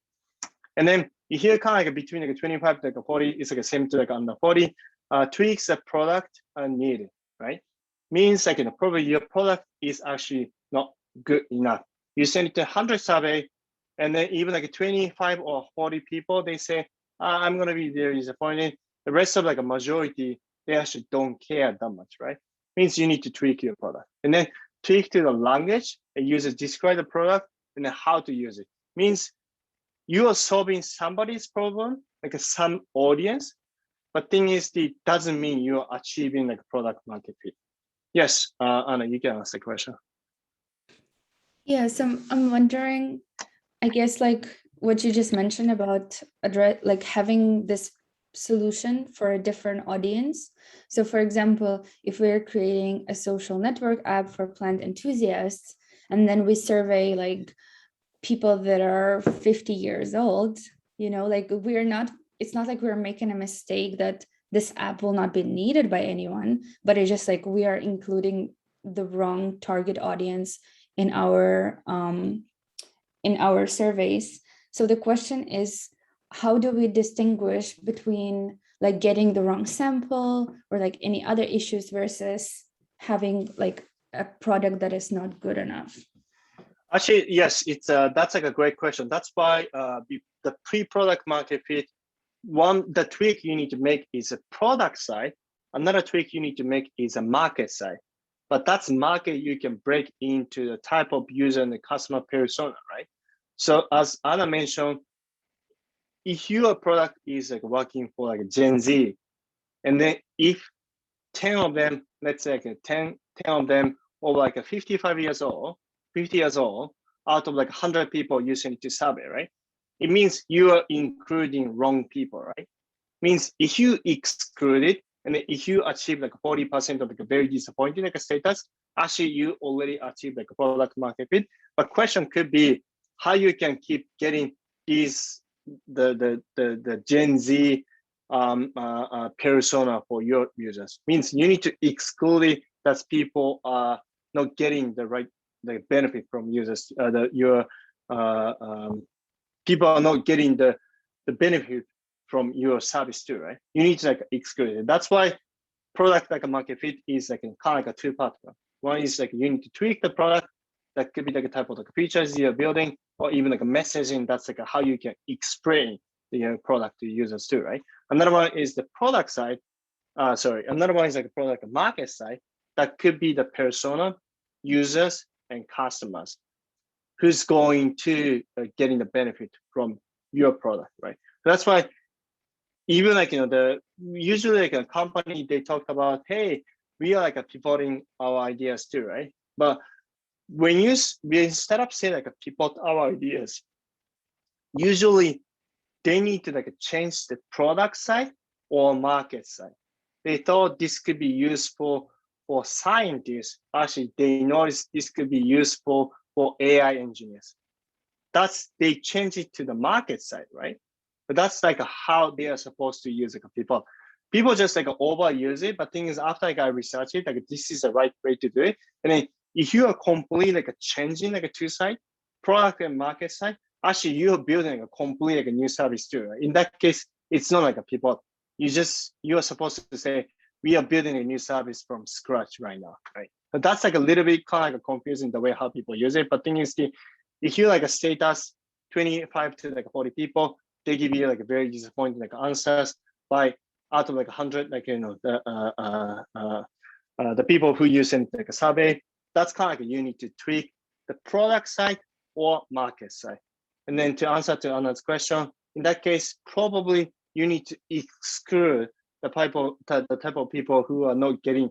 Speaker 1: And then you hear kind of like between like a 25 to like a 40, it's like a same to like under 40, tweaks the product needed, right? Means like probably your product is actually not good enough. You send it to 100 survey, and then even like 25 or 40 people, they say, I'm gonna be very disappointed. The rest of like a majority, they actually don't care that much, right? Means you need to tweak your product, and then tweak to the language and users describe the product and then how to use it. Means you are solving somebody's problem, like some audience, but thing is, it doesn't mean you are achieving like product market fit. Yes, Anna, you can ask the question.
Speaker 2: Yeah, so I'm wondering, I guess like what you just mentioned about like having this solution for a different audience. So for example, if we're creating a social network app for plant enthusiasts, and then we survey like people that are 50 years old, like it's not like we're making a mistake that this app will not be needed by anyone, but it's just like we are including the wrong target audience in our surveys. So the question is, how do we distinguish between like getting the wrong sample or like any other issues versus having like a product that is not good enough?
Speaker 1: Actually, yes, it's that's like a great question. That's why the pre-product market fit, the tweak you need to make is a product side. Another tweak you need to make is a market side. But that's market you can break into the type of user and the customer persona, right? So as Anna mentioned, if your product is like working for like Gen Z, and then if 10 of them, let's say like 10 of them are like 55 years old, 50 years old, out of like 100 people using to survey, right? It means you are including wrong people, right? It means if you exclude it, and if you achieve like 40% of like a very disappointing like a status, actually you already achieved like a product market fit. But question could be how you can keep getting these the Gen Z persona for your users. Means you need to exclude it that people are not getting the right benefit from users. People are not getting the benefit from your service too, right? You need to like exclude it. That's why product like a market fit is like kind of like a two-part. One is like you need to tweak the product. That could be like a type of like features you're building, or even like a messaging. That's like how you can explain the product to users too, right? Another one is the product side. Another one is like the product market side. That could be the persona, users, and customers who's going to getting the benefit from your product, right? That's why even like, usually like a company, they talk about, hey, we are like pivoting our ideas too, right? But when instead of say like pivot our ideas, usually they need to like change the product side or market side. They thought this could be useful for scientists. Actually, they noticed this could be useful for AI engineers. They change it to the market side, right? But that's like how they are supposed to use like people. People just like overuse it, but thing is, after like I research it, like this is the right way to do it. And then if you are completely like changing like a two side, product and market side, actually you're building a complete like a new service too. Right? In that case, it's not like a pivot. You are supposed to say we are building a new service from scratch right now, right? But that's like a little bit kind of like confusing the way how people use it. But thing is, if you like a status 25 to like 40 people, they give you like a very disappointing like answers by out of like 100, like the people who use it like a survey. That's kind of like you need to tweak the product side or market side. And then to answer to Anna's question, in that case, probably you need to exclude the type of people who are not getting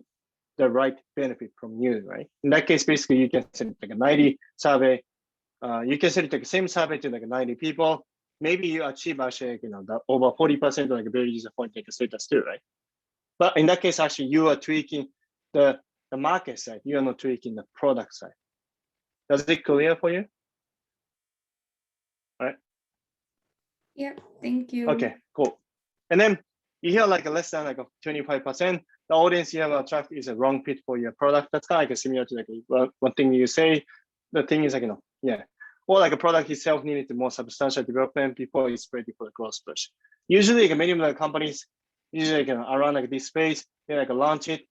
Speaker 1: the right benefit from you, right? In that case, basically you can send like a 90 survey. You can send it like the same survey to like 90 people. Maybe you achieve actually, the over 40% like a very disappointing status too, right? But in that case, actually you are tweaking the market side. You are not tweaking the product side. Does it clear for you? All right.
Speaker 2: Yeah, thank you.
Speaker 1: Okay, cool. And then you hear like less than like 25%, the audience you have attract is a wrong fit for your product. That's kind of like similar to like one thing you say. The thing is like, yeah. Or like a product itself needed more substantial development before it's ready for the growth push. Usually like many of the companies, usually like, around like this space, they like launch it.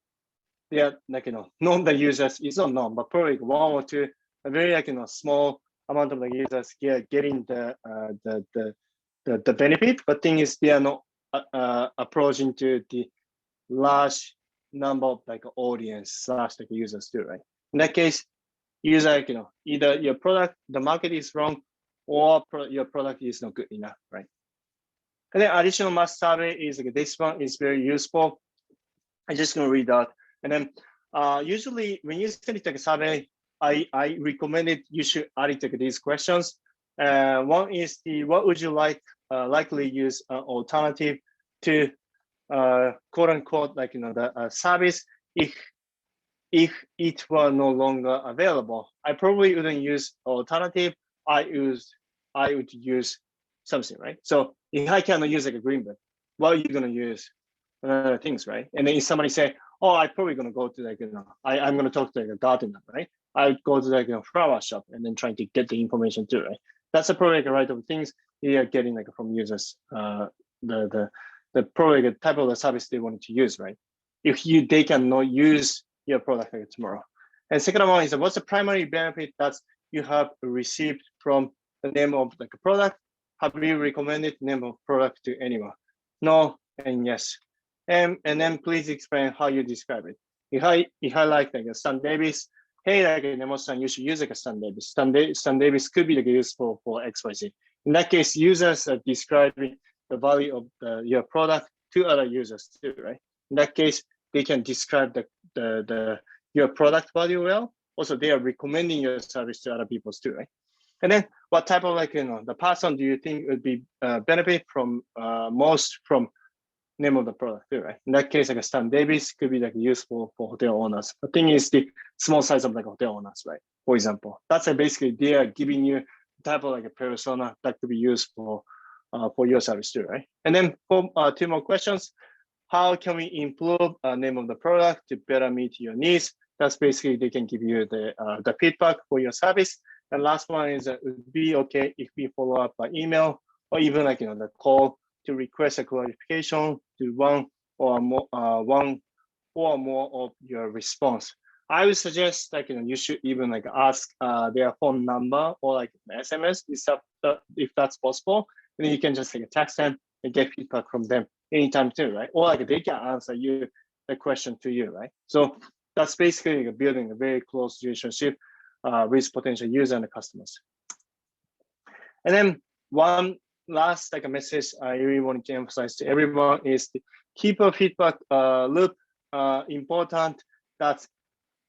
Speaker 1: They are like, known the users, it's not known, but probably like one or two, a very like, small amount of the users getting the benefit. But thing is, they are not approaching to the large number of like audience / like users too, right? In that case, use like, either your product, the market is wrong, or your product is not good enough, right? And then additional mass survey is like this one is very useful. I'm just gonna read that. And then usually when you send it like a survey, I recommend it, you should add it like these questions. One is what would you likely use alternative to quote unquote like the service if it were no longer available. I probably wouldn't use alternative. I would use something, right? So if I cannot use like a green book, what are you gonna use? Other things, right? And then if somebody say, oh, I'm probably gonna go to like, I'm gonna talk to like a gardener, right? I would go to like flower shop and then trying to get the information too, right? That's a probably like a right of things you are getting like from users, the probably the type of the service they wanted to use, right? If they cannot use your product like tomorrow. And second one is what's the primary benefit that you have received from the name of like a product? Have you recommended name of product to anyone? No and yes. And then please explain how you describe it. If I like a Stan Davis, hey, like Nemo-san, you should use like a Stan Davis. Stan Davis could be like useful for XYZ. In that case, users are describing the value of your product to other users too, right? In that case, they can describe your product value well. Also, they are recommending your service to other people too, right? And then what type of like, the person do you think would be benefit from most from name of the product too, right? In that case, like a Stan Davis could be like useful for hotel owners. The thing is the small size of like hotel owners, right? For example, that's basically they are giving you type of like a persona that could be useful for your service too, right? And then for two more questions, how can we improve name of the product to better meet your needs? That's basically they can give you the feedback for your service. And last one is it would be okay if we follow up by email or even like the call to request a clarification to one or more of your response. I would suggest like you should even like ask their phone number or like SMS if that's possible. and then you can just like text them and get feedback from them anytime too, right? Or like they can answer you the question to you, right? So that's basically like building a very close relationship with potential users and the customers. And then one last like a message I really wanted to emphasize to everyone is to keep a feedback loop important. That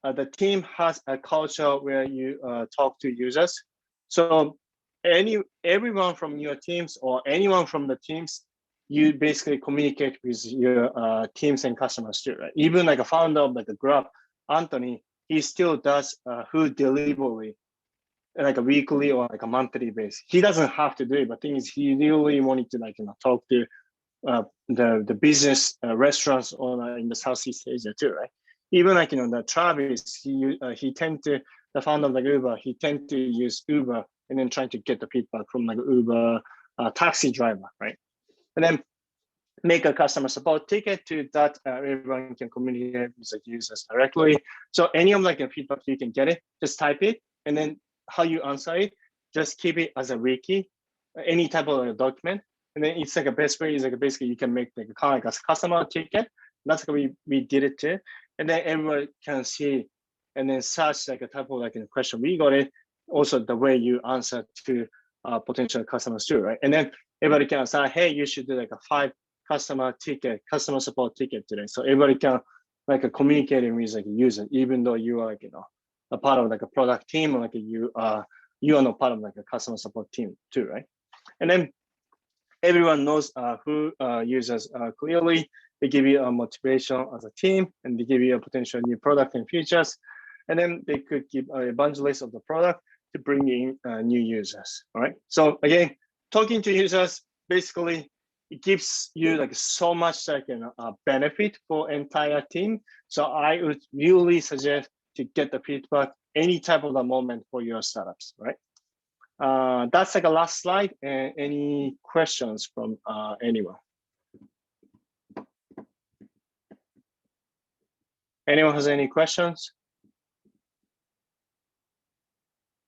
Speaker 1: the team has a culture where you talk to users. So everyone from your teams or anyone from the teams, you basically communicate with your teams and customers too, right? Even like a founder of like a Grab, Anthony, he still does food delivery like a weekly or like a monthly basis. He doesn't have to do it, but thing is, he really wanted to like talk to the business restaurants or in the Southeast Asia too, right? Even like the Travis, he tend to, the founder of like Uber, he tend to use Uber and then trying to get the feedback from like Uber taxi driver, right? And then make a customer support ticket to that everyone can communicate with the users directly. So any of like a feedback you can get it, just type it, and then how you answer it, just keep it as a wiki, any type of document. And then it's like a best way is like basically you can make like a kind of like a customer ticket. That's like we did it too. And then everyone can see and then search like a type of like a question we got it. Also the way you answer to potential customers too, right? And then everybody can say, hey, you should do like a 5 customer support ticket today. So everybody can like communicating with like a user, even though you are like a part of like a product team or like you are not part of like a customer support team too, right? And then everyone knows who users clearly. They give you a motivation as a team, and they give you a potential new product and features. And then they could give a bunch list of the product to bring in new users. All right. So again, talking to users basically it gives you like so much like benefit for entire team. So I would really suggest to get the feedback any type of the moment for your startups, right? That's like a last slide. Any questions from anyone? Anyone has any questions?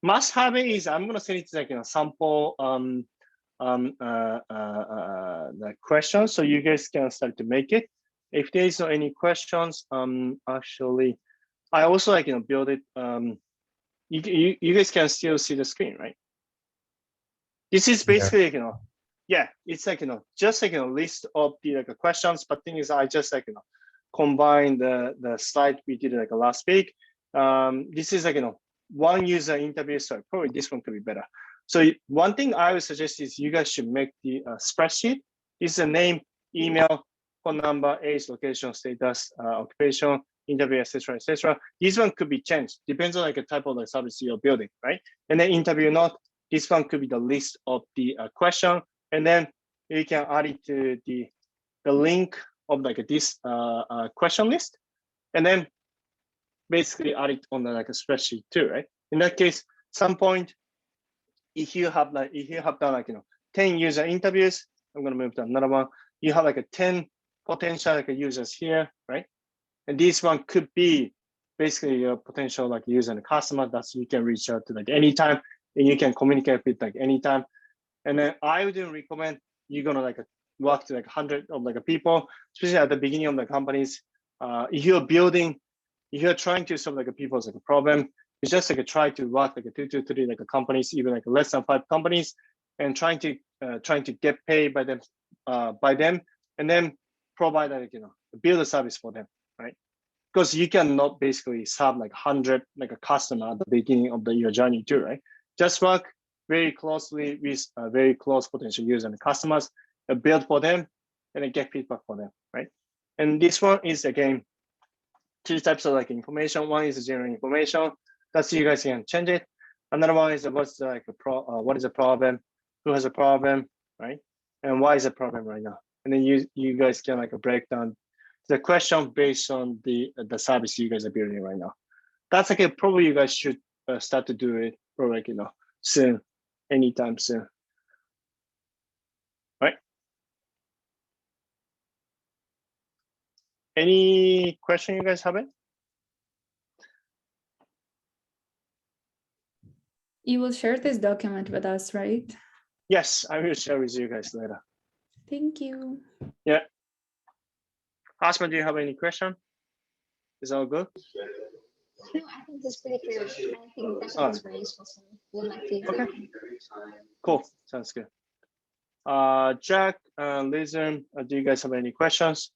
Speaker 1: Must have it is I'm gonna send it to like sample the questions so you guys can start to make it. If there is no any questions, actually, I also like build it. You guys can still see the screen, right? This is basically yeah, it's like just like list of the like questions, but thing is I just like combine the slide we did like last week. This is like one user interview. Sorry, probably this one could be better. So one thing I would suggest is you guys should make the spreadsheet. This is a name, email, phone number, age, location, status, occupation, interview, etc., etc. This one could be changed. Depends on like a type of the service you're building, right? And then interview note. This one could be the list of the question, and then you can add it to the link of like this question list, and then basically add it on the like a spreadsheet too, right? In that case, some point, if you have done like 10 user interviews, I'm gonna move to another one. You have like a 10 potential like users here, right? And this one could be basically your potential like user and customer that you can reach out to like anytime, and you can communicate with like anytime. And then I would recommend you're gonna like work to like 100 of like people, especially at the beginning of the companies. If you're trying to solve like a people's like a problem, you just like try to work like a 2 to 3 like a companies, even like less than 5 companies, and trying to get paid by them, and then provide like build a service for them, right? Because you cannot basically serve like 100 like a customer at the beginning of your journey too, right? Just work very closely with very close potential users and customers, build for them, and then get feedback for them, right? And this one is again 2 types of like information. One is general information. That's you guys can change it. Another one is what is the problem, who has a problem, right? And why is the problem right now? And then you guys can like break down the question based on the service you guys are building right now. That's like probably you guys should start to do it probably like soon, anytime soon, right? Any question you guys have it?
Speaker 2: You will share this document with us, right?
Speaker 1: Yes, I will share with you guys later.
Speaker 2: Thank you.
Speaker 1: Asma, do you have any question? Is all good?
Speaker 4: No, I think that's pretty clear. I think that
Speaker 1: Oh.
Speaker 4: is very useful. So we'll like to.
Speaker 1: Okay. Cool. Sounds good. Jack, Lizard, do you guys have any questions?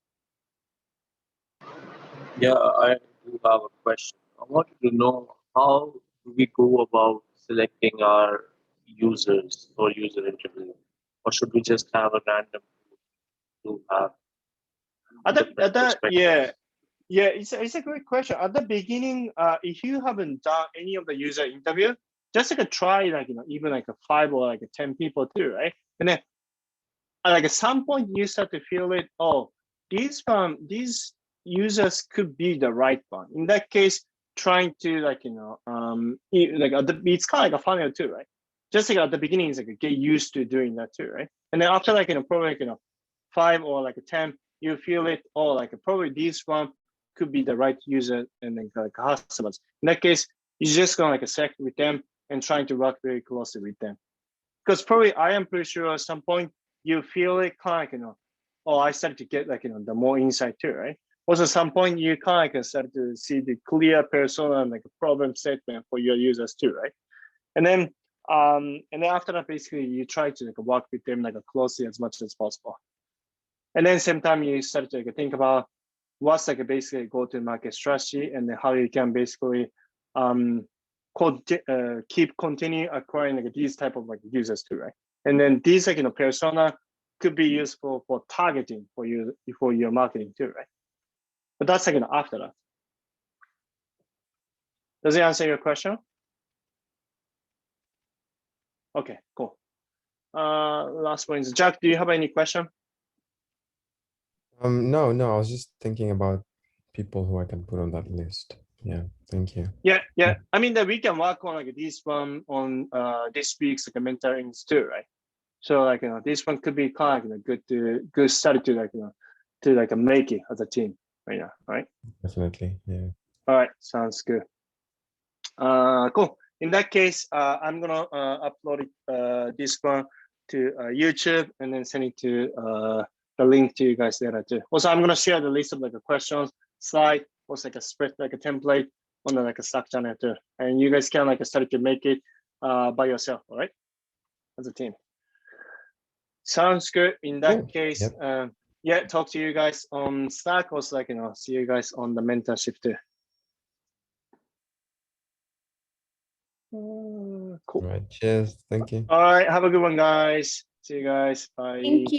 Speaker 5: Yeah, I do have a question. I wanted to know how do we go about selecting our users for user interview, or should we just have a random group to have different perspectives?
Speaker 1: Yeah, it's a great question. At the beginning, if you haven't done any of the user interview, just like try even like a 5 or like a 10 people too, right? And then like at some point you start to feel it. Oh, these users could be the right one. In that case, trying to it's kind of like a funnel too, right? Just like at the beginning, it's like get used to doing that too, right? And then after probably 5 or like 10, you feel it. Oh, like probably this one could be the right user and then like customers. In that case, you're just gonna select with them and trying to work very closely with them. Because probably I am pretty sure at some point you feel it kind of oh, I started to get the more insight too, right? Also, at some point you kind of start to see the clear persona and like a problem statement for your users too, right? And then after that, basically you try to work with them closely as much as possible. And then same time you start to think about what's basically go-to-market strategy and then how you can basically keep continue acquiring these type of users too, right? And then these persona could be useful for targeting for your marketing too, right? But that's after that. Does it answer your question? Okay, cool. Last one is Jack. Do you have any question?
Speaker 3: No, I was just thinking about people who I can put on that list. Yeah, thank you.
Speaker 1: Yeah. I mean that we can work on this one on this week's mentorings too, right? So this one could be kind of good start to to make it as a team right now, right?
Speaker 3: Definitely, yeah.
Speaker 1: All right, sounds good. Cool. In that case, I'm gonna upload this one to YouTube and then send it to the link to you guys later too. Also, I'm gonna share the list of questions slide, also a spread a template on the Slack channel too, and you guys can start to make it by yourself, all right, as a team. Sounds good. In that
Speaker 3: Cool.
Speaker 1: case,
Speaker 3: Yep.
Speaker 1: yeah, talk to you guys on Slack. Also, see you guys on the mentorship too. Cool.
Speaker 3: All right, cheers. Thank you.
Speaker 1: All right, have a good one, guys. See you guys. Bye.
Speaker 2: Thank you.